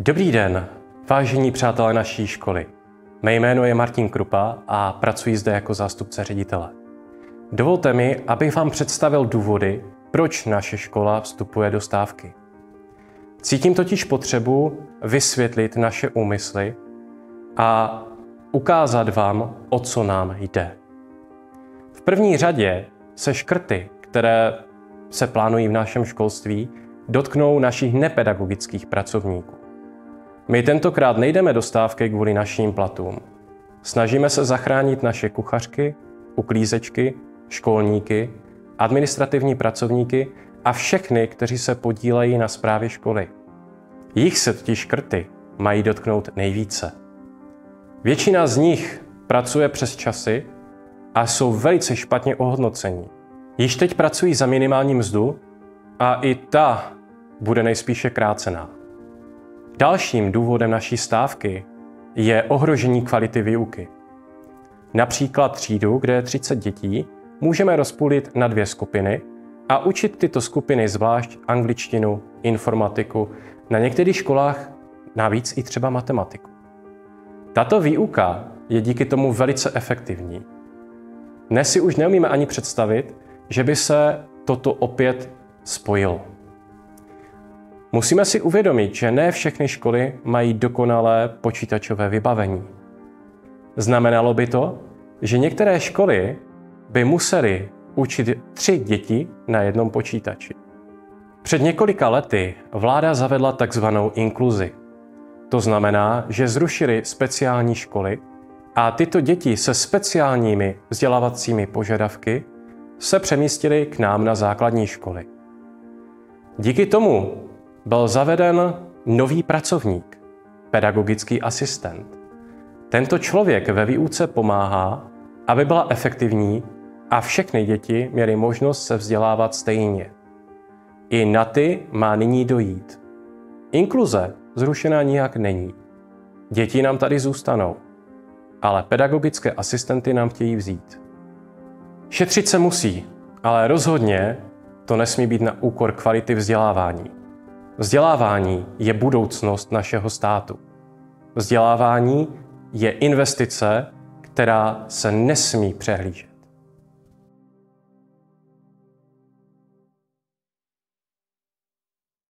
Dobrý den, vážení přátelé naší školy. Mé jméno je Martin Krupa a pracuji zde jako zástupce ředitele. Dovolte mi, abych vám představil důvody, proč naše škola vstupuje do stávky. Cítím totiž potřebu vysvětlit naše úmysly a ukázat vám, o co nám jde. V první řadě se škrty, které se plánují v našem školství, dotknou našich nepedagogických pracovníků. My tentokrát nejdeme do stávky kvůli našim platům. Snažíme se zachránit naše kuchařky, uklízečky, školníky, administrativní pracovníky a všechny, kteří se podílejí na správě školy. Jich se totiž škrty mají dotknout nejvíce. Většina z nich pracuje přes časy a jsou velice špatně ohodnocení. Již teď pracují za minimální mzdu a i ta bude nejspíše krácená. Dalším důvodem naší stávky je ohrožení kvality výuky. Například třídu, kde je 30 dětí, můžeme rozpůlit na 2 skupiny a učit tyto skupiny zvlášť angličtinu, informatiku, na některých školách navíc i třeba matematiku. Tato výuka je díky tomu velice efektivní. Dnes si už neumíme ani představit, že by se toto opět spojilo. Musíme si uvědomit, že ne všechny školy mají dokonalé počítačové vybavení. Znamenalo by to, že některé školy by musely učit 3 děti na jednom počítači. Před několika lety vláda zavedla takzvanou inkluzi. To znamená, že zrušili speciální školy a tyto děti se speciálními vzdělávacími požadavky se přemístily k nám na základní školy. Díky tomu byl zaveden nový pracovník, pedagogický asistent. Tento člověk ve výuce pomáhá, aby byla efektivní a všechny děti měly možnost se vzdělávat stejně. I na ty má nyní dojít. Inkluze zrušená nijak není. Děti nám tady zůstanou, ale pedagogické asistenty nám chtějí vzít. Šetřit se musí, ale rozhodně to nesmí být na úkor kvality vzdělávání. Vzdělávání je budoucnost našeho státu. Vzdělávání je investice, která se nesmí přehlížet.